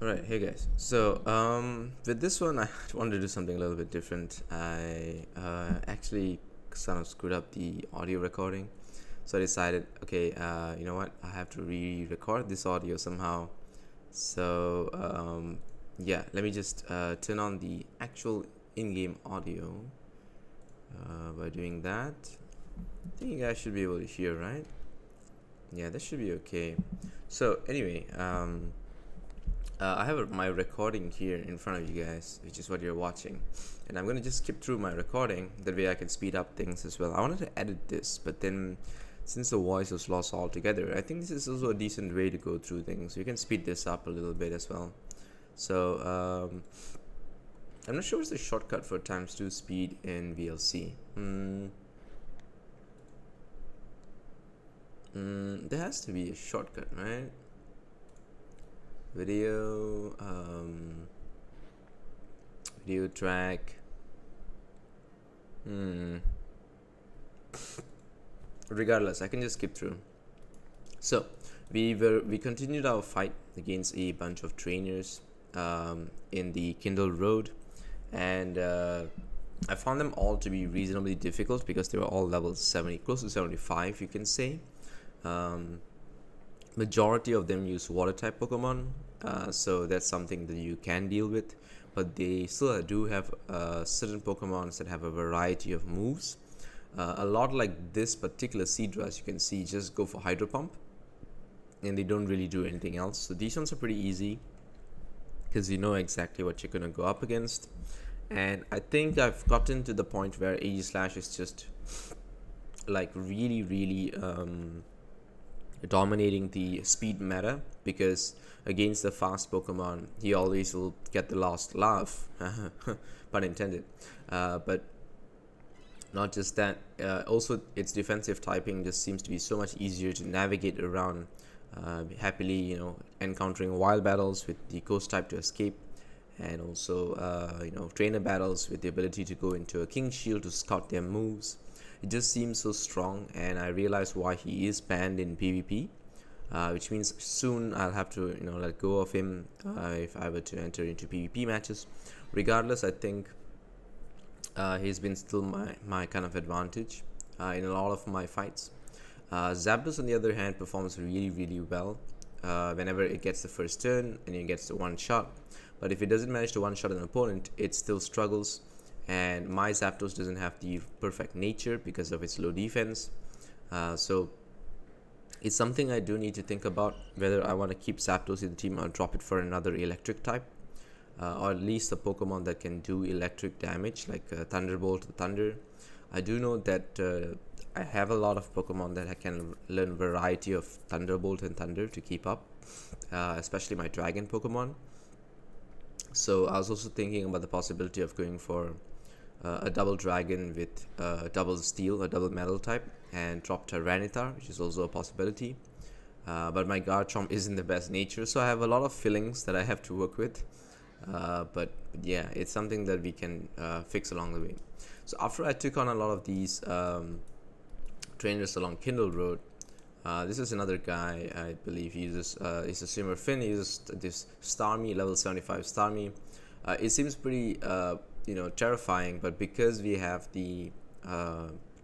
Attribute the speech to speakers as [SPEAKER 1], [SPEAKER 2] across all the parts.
[SPEAKER 1] Alright, hey guys. So, with this one, I wanted to do something a little bit different. I actually sort of screwed up the audio recording. So I decided, okay, you know what? I have to re-record this audio somehow. So, yeah, let me just turn on the actual in-game audio by doing that. I think you guys should be able to hear, right? Yeah, that should be okay. So, anyway, I have my recording here in front of you guys, which is what you're watching, and I'm gonna just skip through my recording. That way I can speed up things as well. I wanted to edit this, but then since the voice was lost altogether, I think this is also a decent way to go through things. You can speed this up a little bit as well. So I'm not sure what's the shortcut for ×2 speed in VLC. There has to be a shortcut, right? Video video track. Regardless, I can just skip through. So we continued our fight against a bunch of trainers in the Kindle road, and I found them all to be reasonably difficult because they were all level 70, close to 75, you can say. Majority of them use water type Pokemon, so that's something that you can deal with, but they still do have certain Pokemons that have a variety of moves. A lot like this particular Seadra, as you can see, just go for Hydro Pump and they don't really do anything else. So these ones are pretty easy because you know exactly what you're gonna go up against. And I think I've gotten to the point where Aegislash is just like really dominating the speed meta, because against the fast Pokemon he always will get the last laugh, pun intended. But not just that, also its defensive typing just seems to be so much easier to navigate around happily, you know, encountering wild battles with the ghost type to escape, and also you know, trainer battles with the ability to go into a King Shield to scout their moves. It just seems so strong, and I realize why he is banned in PvP, which means soon I'll have to, you know, let go of him if I were to enter into PvP matches. Regardless, I think he's been still my kind of advantage in a lot of my fights. Zapdos, on the other hand, performs really well whenever it gets the first turn and it gets the one shot. But if it doesn't manage to one shot an opponent, it still struggles. And my Zapdos doesn't have the perfect nature because of its low defense. So it's something I do need to think about, whether I want to keep Zapdos in the team or drop it for another electric type. Or at least a Pokemon that can do electric damage, like Thunderbolt or Thunder. I do know that I have a lot of Pokemon that I can learn variety of Thunderbolt and Thunder to keep up, especially my Dragon Pokemon. So I was also thinking about the possibility of going for a double Dragon with double Steel, a double Metal type, and drop Tyranitar, which is also a possibility. But my Garchomp isn't the best nature, so I have a lot of fillings that I have to work with. But yeah, it's something that we can fix along the way. So after I took on a lot of these trainers along Kindle Road, this is another guy, I believe he uses, he's a swimmer Finn. He uses this Starmie, level 75 Starmie. It seems pretty you know, terrifying, but because we have the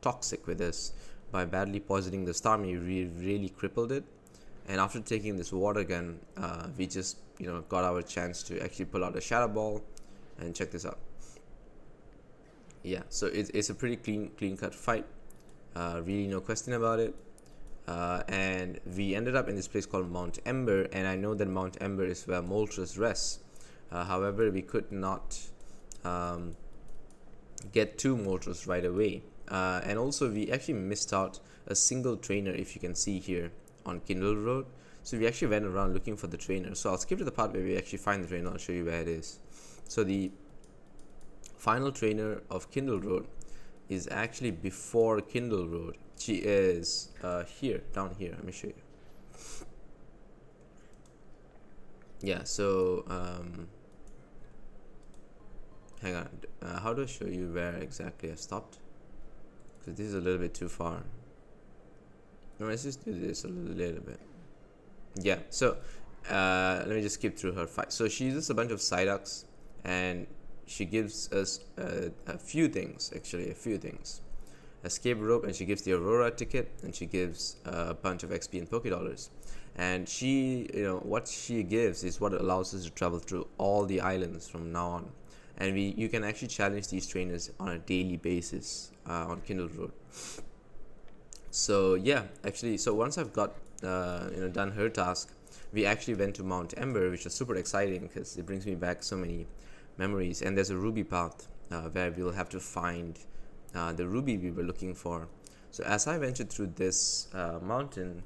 [SPEAKER 1] Toxic with us, by badly poisoning the Starmie, we really crippled it. And after taking this water gun, we just, you know, got our chance to actually pull out a Shadow Ball. And check this out. Yeah, so it's a pretty clean cut fight, really no question about it. And we ended up in this place called Mount Ember, and I know that Mount Ember is where Moltres rests. However, we could not get to Moltres right away, and also we actually missed out a single trainer, if you can see here on Kindle Road. So we actually went around looking for the trainer. So I'll skip to the part where we actually find the trainer. I'll show you where it is. So the final trainer of Kindle Road is actually before Kindle Road. She is here, down here. Let me show you. Yeah, so hang on. How do I show you where exactly I stopped? Because this is a little bit too far. No, let's just do this a little bit. Yeah, so let me just skip through her fight. So she uses a bunch of Psyducks, and she gives us a few things, actually, a few things. Escape rope, and she gives the Aurora ticket, and she gives a bunch of XP and Poké Dollars. And she, what she gives is what allows us to travel through all the islands from now on. And you can actually challenge these trainers on a daily basis on Kindle Road. So yeah, actually, so once I've got done her task, we actually went to Mount Ember, which was super exciting because it brings me back so many memories. And there's a ruby path where we'll have to find the ruby we were looking for. So as I ventured through this mountain,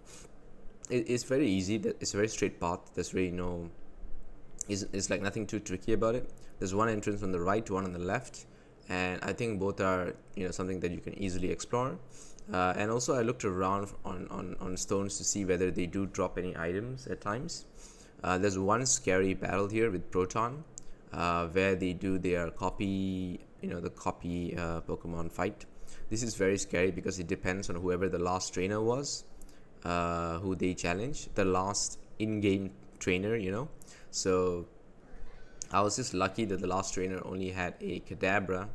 [SPEAKER 1] it's very easy. It's a very straight path. There's really it's like nothing too tricky about it. There's one entrance on the right, one on the left, and I think both are something that you can easily explore. And also I looked around on stones to see whether they do drop any items at times. There's one scary battle here with Proton, where they do their copy, the copy Pokemon fight. This is very scary because it depends on whoever the last trainer was, who they challenge, the last in-game trainer, So I was just lucky that the last trainer only had a Kadabra,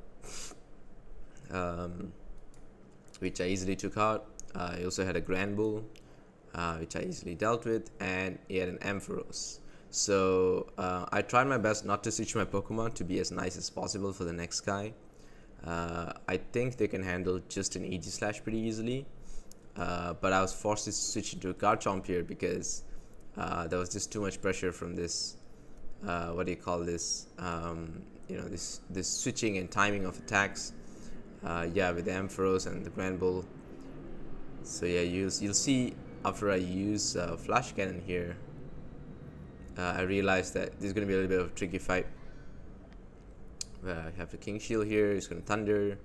[SPEAKER 1] which I easily took out. He also had a Granbull, which I easily dealt with, and he had an Ampharos. So I tried my best not to switch my Pokemon to be as nice as possible for the next guy. I think they can handle just an EG Slash pretty easily, but I was forced to switch into a Garchomp here because there was just too much pressure from this, what do you call this, this switching and timing of attacks. With the Ampharos and the Granbull. So yeah, you'll see after I use Flash Cannon here, I realized that this is going to be a little bit of a tricky fight. I have the King Shield here, it's going to Thunder.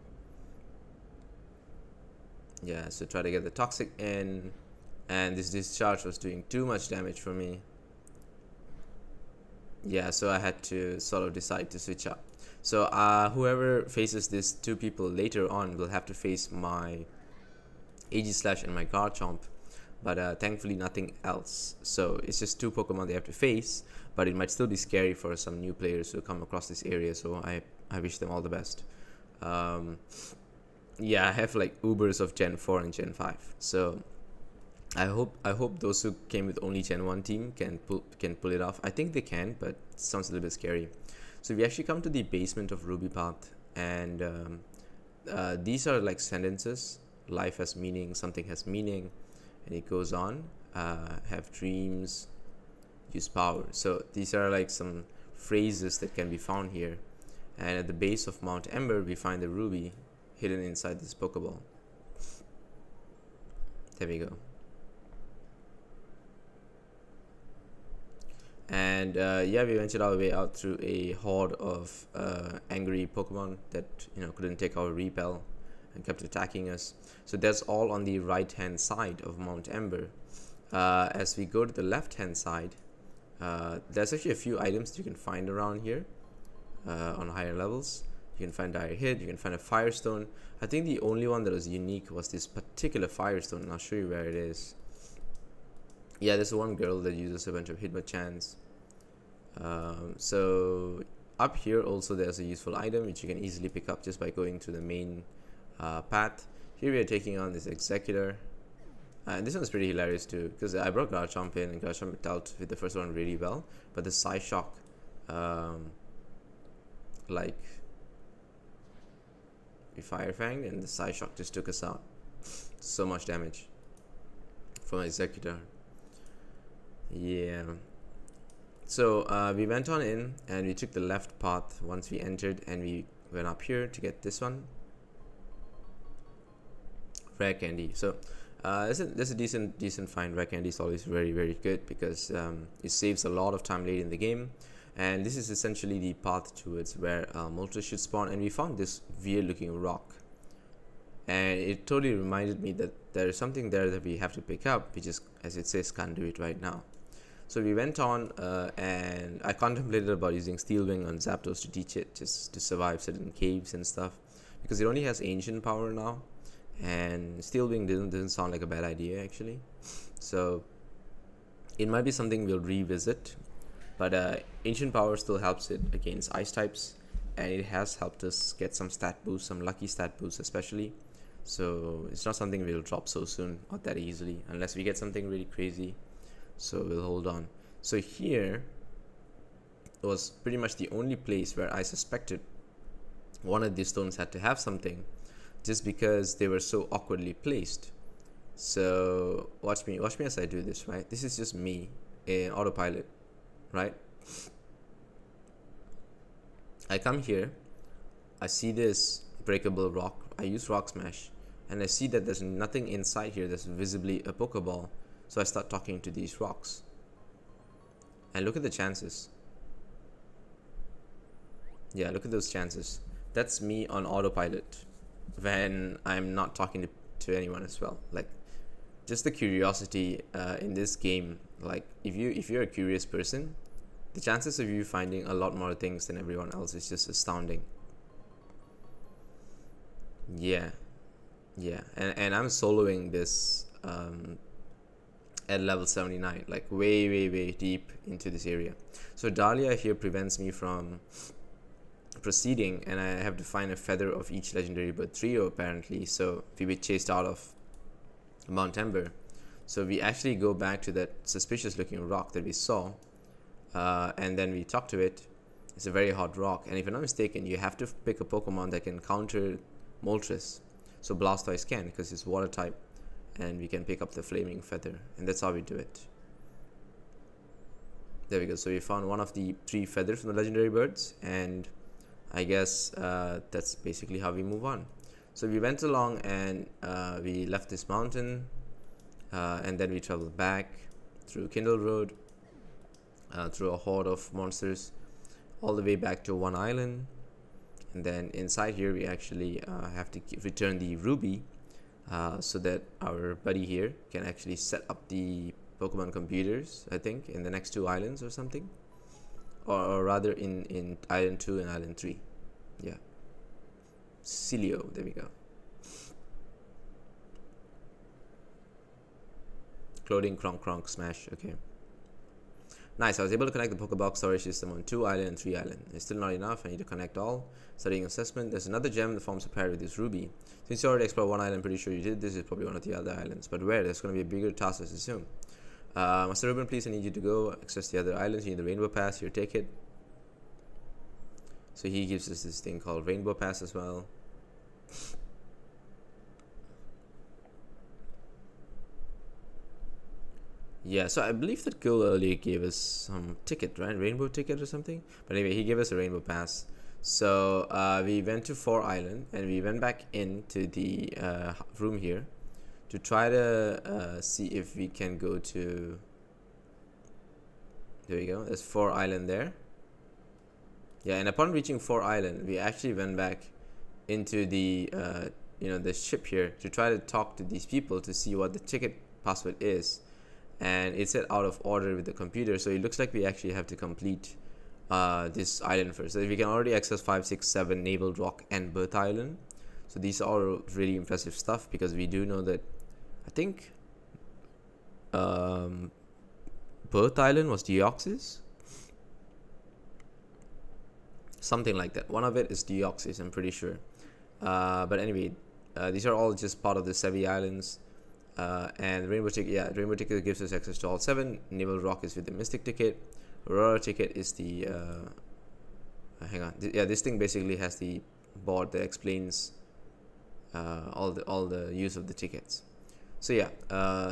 [SPEAKER 1] Yeah, so try to get the Toxic in, and this discharge was doing too much damage for me. Yeah, so I had to sort of decide to switch up. So whoever faces these two people later on will have to face my Aegislash and my Garchomp, but thankfully nothing else. So it's just two Pokemon they have to face, but it might still be scary for some new players who come across this area, so I wish them all the best. Yeah, I have like Ubers of Gen 4 and Gen 5, so I hope those who came with only Gen 1 team can pull it off. I think they can, but it sounds a little bit scary. So we actually come to the basement of Ruby Path, and these are like sentences. Life has meaning, something has meaning, and it goes on. Have dreams, use power. So these are like some phrases that can be found here. And at the base of Mount Ember, we find the ruby hidden inside this Pokeball. There we go. And we ventured our way out through a horde of angry Pokemon that couldn't take our repel and kept attacking us. So that's all on the right hand side of Mount Ember. As we go to the left hand side, there's actually a few items you can find around here on higher levels. You can find Dire Hit, you can find a Firestone. I think the only one that was unique was this particular Firestone, and I'll show you where it is. Yeah, there's one girl that uses a bunch of Hitmonchan. So up here also there's a useful item which you can easily pick up just by going to the main path. Here we are taking on this Executor, and this one's pretty hilarious too because I brought Garchomp in, and Garchomp dealt with the first one really well, but the Psyshock, like we Fire Fanged, and the Psyshock just took us out. So much damage from Executor. Yeah, so we went on in and we took the left path once we entered, and we went up here to get this one, Rare Candy. So there's a decent find. Rare Candy is always very good because it saves a lot of time late in the game, and this is essentially the path towards where Moltres should spawn. And we found this weird looking rock, and it totally reminded me that there is something there that we have to pick up, which is, as it says, can't do it right now. So we went on, and I contemplated about using Steel Wing on Zapdos to teach it just to survive certain caves and stuff, because it only has ancient power now, and Steel Wing doesn't sound like a bad idea actually. So It might be something we'll revisit, but ancient power still helps it against ice types, and it has helped us get some stat boosts, some lucky stat boosts especially. So it's not something we'll drop so soon or that easily unless we get something really crazy. So we'll hold on. So here was pretty much the only place where I suspected one of these stones had to have something, just because they were so awkwardly placed. So watch me as I do this, right? This is just me in autopilot, right? I come here, I see this breakable rock, I use rock smash, and I see that there's nothing inside here that's visibly a Pokeball. So I start talking to these rocks, and look at the chances. Yeah, look at those chances. That's me on autopilot when I'm not talking to anyone as well. Like, just the curiosity in this game. Like, if you're a curious person, the chances of you finding a lot more things than everyone else is just astounding. Yeah, and I'm soloing this at level 79, like way deep into this area. So Dahlia here prevents me from proceeding, and I have to find a feather of each legendary bird trio apparently, so we be chased out of Mount Ember. So we actually go back to that suspicious looking rock that we saw, and then we talk to it. It's a very hot rock, and if I'm not mistaken, you have to pick a Pokemon that can counter Moltres. So Blastoise can, because it's water type, and we can pick up the flaming feather, and that's how we do it. There we go. So we found one of the 3 feathers from the legendary birds, and I guess that's basically how we move on. So we went along, and we left this mountain, and then we traveled back through Kindle Road, through a horde of monsters, all the way back to one island. And then inside here we actually have to return the ruby, so that our buddy here can actually set up the Pokemon computers, I think, in the next 2 islands or something, or rather in Island 2 and Island 3. Yeah, Cilio, there we go. Clothing, Kronk, Smash, okay. Nice, I was able to connect the Pokebox storage system on 2 island and 3 island. It's still not enough, I need to connect all. Studying assessment, there's another gem that forms a pair with this ruby. Since you already explored one island, I'm pretty sure you did, this is probably one of the other islands. But where? There's going to be a bigger task, I assume. Master Ruben, please, I need you to go access the other islands. You need the Rainbow Pass, here, take it. So he gives us this thing called Rainbow Pass as well. Yeah, so I believe that Gil earlier gave us some ticket, right? Rainbow ticket or something. But anyway, he gave us a Rainbow Pass. So we went to 4 Island, and we went back into the room here to try to see if we can go to... There we go, there's 4 Island there. Yeah, and upon reaching 4 Island, we actually went back into the the ship here to try to talk to these people to see what the ticket password is. And it said out of order with the computer, so it looks like we actually have to complete this island first. So we can already access 5, 6, 7 Naval Rock and Birth Island. So these are all really impressive stuff, because we do know that I think Birth Island was Deoxys, something like that. One of it is Deoxys, I'm pretty sure. But anyway, these are all just part of the Sevi Islands. And Rainbow Ticket, Rainbow Ticket gives us access to all 7. Naval Rock is with the Mystic Ticket. Aurora Ticket is the hang on, this thing basically has the board that explains all the use of the tickets. So yeah,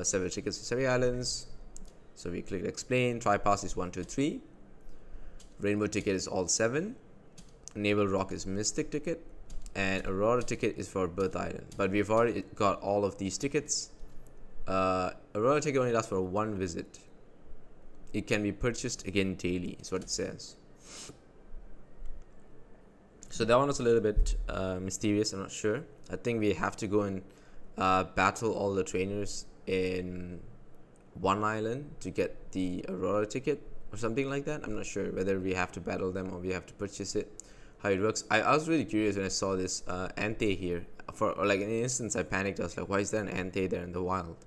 [SPEAKER 1] 7 tickets to 7 islands. So we click explain. Tri-pass is 1, 2, 3. Rainbow Ticket is all 7. Naval Rock is Mystic Ticket, and Aurora Ticket is for Birth Island. But we've already got all of these tickets. Aurora Ticket only lasts for 1 visit. It can be purchased again daily, is what it says. So that one was a little bit mysterious, I'm not sure. I think we have to go and battle all the trainers in one island to get the Aurora Ticket or something like that. I'm not sure whether we have to battle them or we have to purchase it, how it works. I was really curious when I saw this Anthe here. For like an instance, I panicked. I was like, why is there an Anthe there in the wild?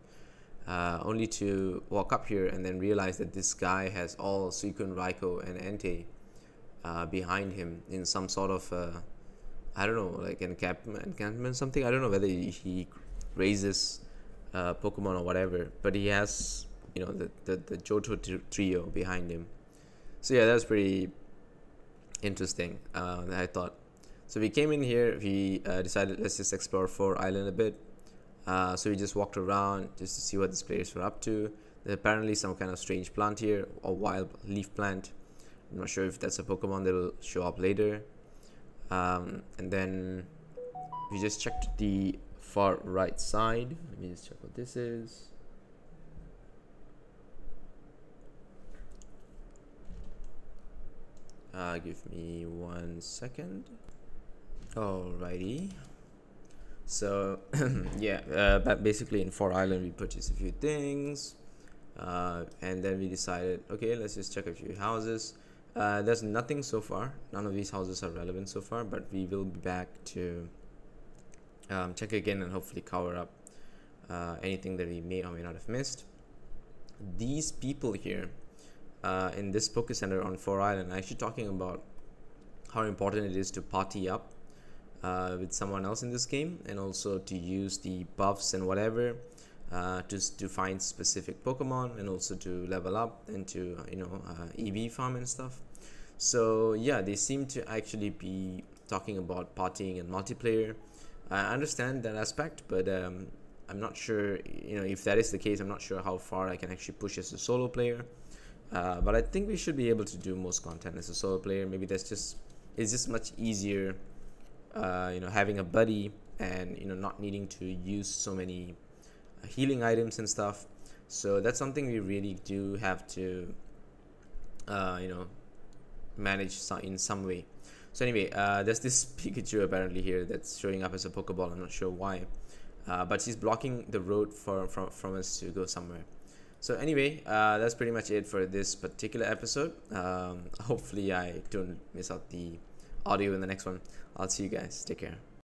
[SPEAKER 1] only to walk up here and then realize that this guy has all Suicune, Raikou, and Entei behind him in some sort of I don't know, like encampment something. I don't know whether he raises Pokemon or whatever, but he has, you know, the Johto trio behind him. So yeah, that was pretty interesting. I thought. So we came in here. We decided let's just explore Four Island a bit. So we just walked around just to see what these players were up to. There's apparently some kind of strange plant here, or wild leaf plant. I'm not sure if that's a Pokemon that'll show up later. And then we just checked the far right side. Let me just check what this is. Give me 1 second. Alrighty. So yeah, but basically in Four Island we purchased a few things, and then we decided, okay, let's just check a few houses. There's nothing so far. None of these houses are relevant so far, but we will be back to check again and hopefully cover up anything that we may or may not have missed. These people here in this Poke Center on Four Island are actually talking about how important it is to party up with someone else in this game, and also to use the buffs and whatever to find specific Pokemon, and also to level up and to, you know, EV farm and stuff. So yeah, they seem to actually be talking about partying and multiplayer. I understand that aspect, but I'm not sure, you know, if that is the case. I'm not sure how far I can actually push as a solo player, but I think we should be able to do most content as a solo player. Maybe it's just much easier, you know, having a buddy, and, you know, not needing to use so many healing items and stuff. So that's something we really do have to you know, manage in some way. So anyway, there's this Pikachu apparently here that's showing up as a Pokeball. I'm not sure why, but she's blocking the road from us to go somewhere. So anyway, that's pretty much it for this particular episode. Hopefully I don't miss out the audio in the next one. I'll see you guys. Take care.